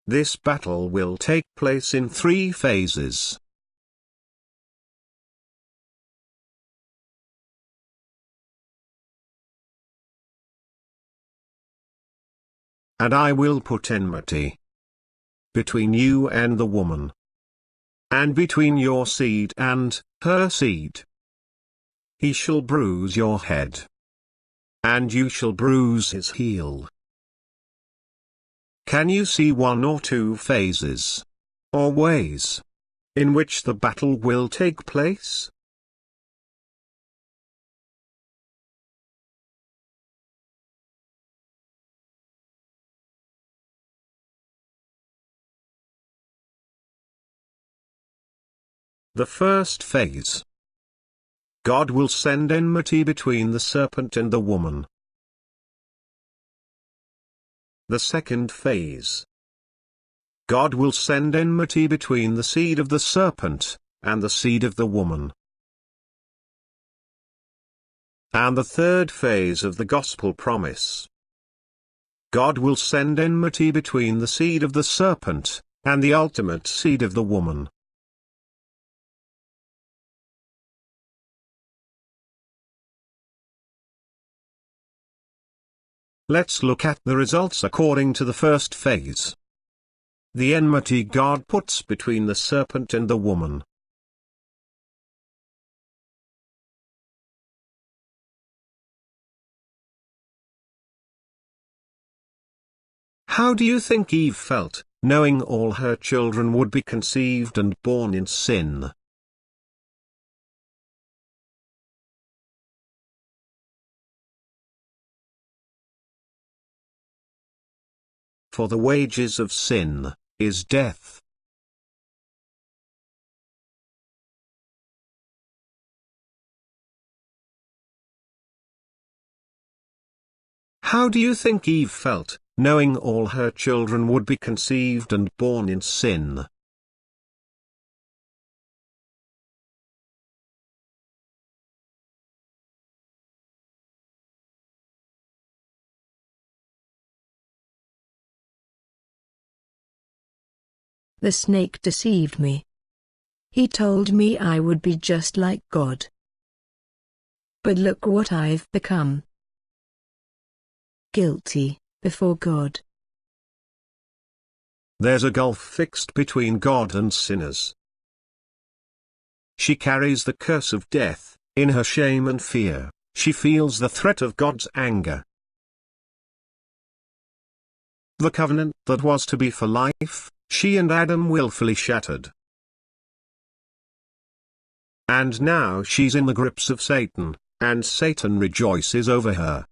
This battle will take place in 3 phases. And I will put enmity between you and the woman, and between your seed and her seed. He shall bruise your head, and you shall bruise his heel. Can you see 1 or 2 phases, or ways, in which the battle will take place? The first phase. God will send enmity between the serpent and the woman. The second phase. God will send enmity between the seed of the serpent and the seed of the woman. And the third phase of the gospel promise. God will send enmity between the seed of the serpent and the ultimate seed of the woman. Let's look at the results according to the first phase. The enmity God puts between the serpent and the woman. How do you think Eve felt, knowing all her children would be conceived and born in sin? For the wages of sin is death. How do you think Eve felt, knowing all her children would be conceived and born in sin? The snake deceived me. He told me I would be just like God. But look what I've become. Guilty before God. There's a gulf fixed between God and sinners. She carries the curse of death. In her shame and fear, she feels the threat of God's anger. The covenant that was to be for life, she and Adam willfully shattered. And now she's in the grips of Satan, and Satan rejoices over her.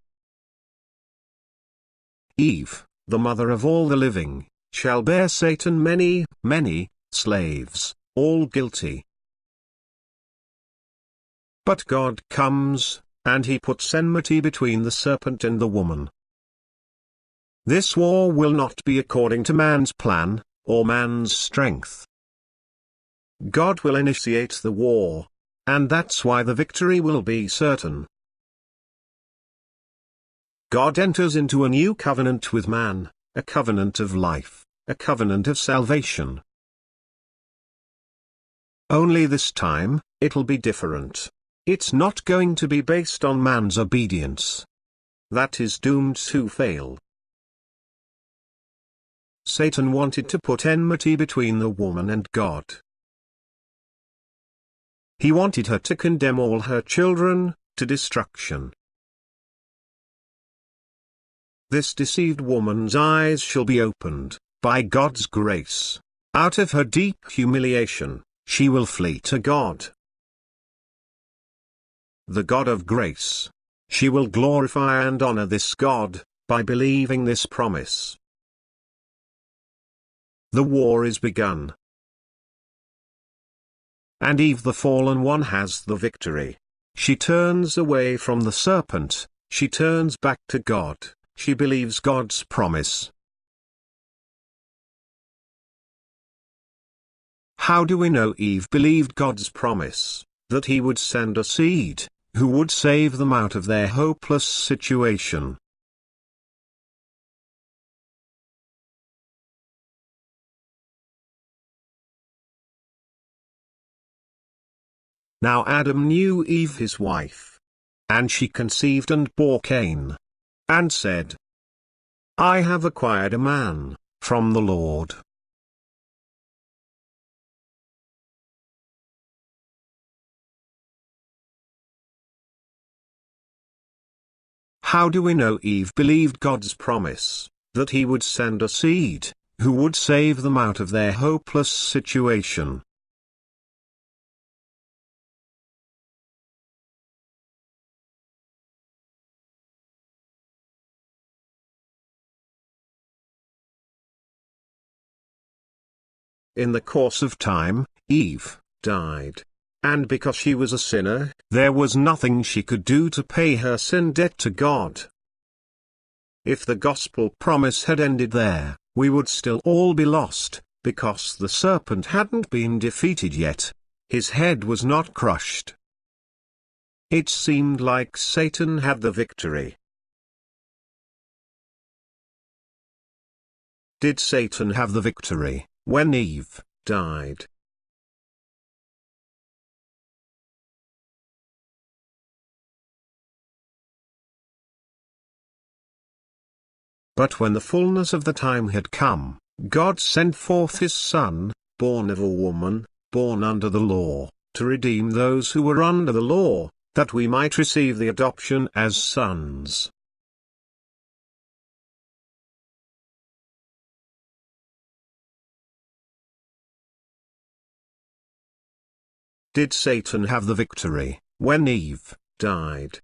Eve, the mother of all the living, shall bear Satan many, many slaves, all guilty. But God comes, and he puts enmity between the serpent and the woman. This war will not be according to man's plan, or man's strength. God will initiate the war, and that's why the victory will be certain. God enters into a new covenant with man, a covenant of life, a covenant of salvation. Only this time, it'll be different. It's not going to be based on man's obedience. That is doomed to fail. Satan wanted to put enmity between the woman and God. He wanted her to condemn all her children to destruction. This deceived woman's eyes shall be opened, by God's grace. Out of her deep humiliation, she will flee to God, the God of grace. She will glorify and honor this God, by believing this promise. The war is begun. And Eve the fallen one has the victory. She turns away from the serpent, she turns back to God, she believes God's promise. How do we know Eve believed God's promise, that he would send a seed, who would save them out of their hopeless situation? Now Adam knew Eve his wife. And she conceived and bore Cain. And said, I have acquired a man from the Lord. How do we know Eve believed God's promise, that he would send a seed, who would save them out of their hopeless situation? In the course of time, Eve died. And because she was a sinner, there was nothing she could do to pay her sin debt to God. If the gospel promise had ended there, we would still all be lost, because the serpent hadn't been defeated yet. His head was not crushed. It seemed like Satan had the victory. Did Satan have the victory when Eve died? But when the fullness of the time had come, God sent forth his Son, born of a woman, born under the law, to redeem those who were under the law, that we might receive the adoption as sons. Did Satan have the victory when Eve died?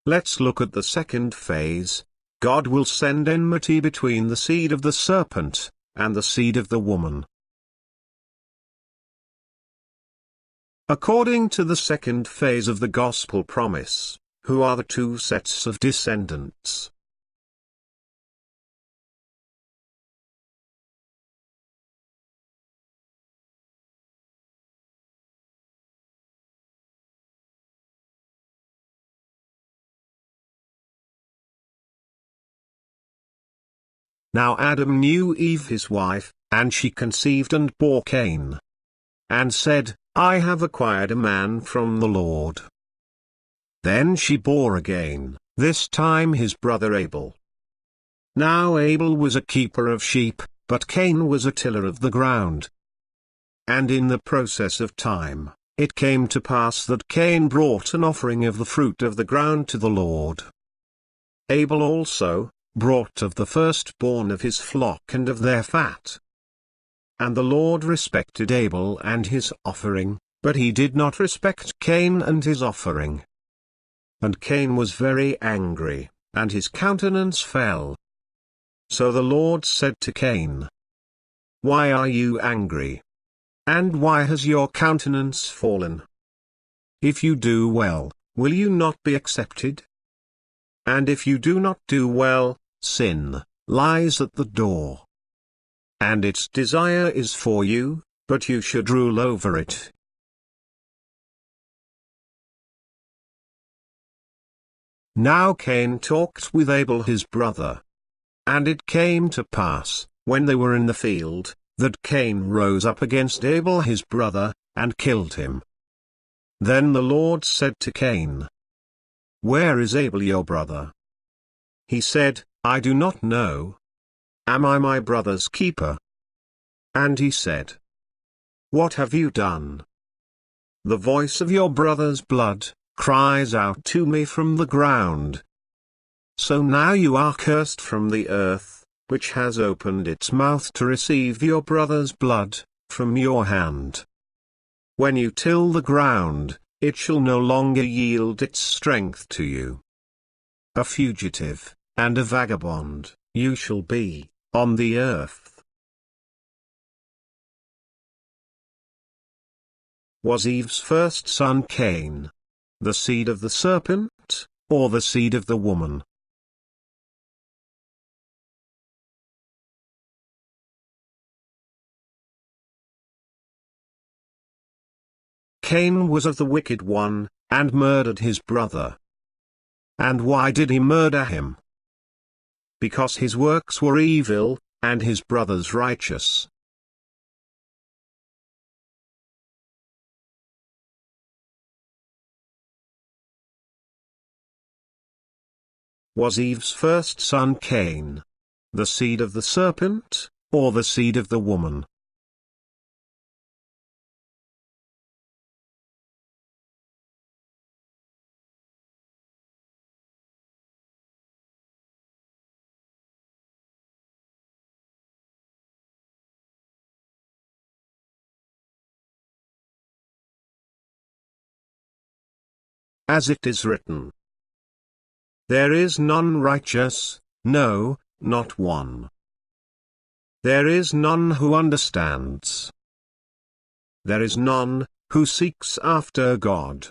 Let's look at the second phase. God will send enmity between the seed of the serpent and the seed of the woman. According to the second phase of the gospel promise, who are the two sets of descendants? Now Adam knew Eve his wife, and she conceived and bore Cain. And said, I have acquired a man from the Lord. Then she bore again, this time his brother Abel. Now Abel was a keeper of sheep, but Cain was a tiller of the ground. And in the process of time, it came to pass that Cain brought an offering of the fruit of the ground to the Lord. Abel also brought of the firstborn of his flock and of their fat. And the Lord respected Abel and his offering, but he did not respect Cain and his offering. And Cain was very angry, and his countenance fell. So the Lord said to Cain, Why are you angry? And why has your countenance fallen? If you do well, will you not be accepted? And if you do not do well, sin lies at the door. And its desire is for you, but you should rule over it. Now Cain talked with Abel his brother. And it came to pass, when they were in the field, that Cain rose up against Abel his brother, and killed him. Then the Lord said to Cain, Where is Abel your brother? He said, I do not know. Am I my brother's keeper? And he said, What have you done? The voice of your brother's blood cries out to me from the ground. So now you are cursed from the earth, which has opened its mouth to receive your brother's blood from your hand. When you till the ground, it shall no longer yield its strength to you. A fugitive and a vagabond you shall be on the earth. Was Eve's first son Cain the seed of the serpent, or the seed of the woman? Cain was of the wicked one, and murdered his brother. And why did he murder him? Because his works were evil, and his brother's righteous. Was Eve's first son Cain the seed of the serpent, or the seed of the woman? As it is written, there is none righteous, no, not one. There is none who understands. There is none who seeks after God.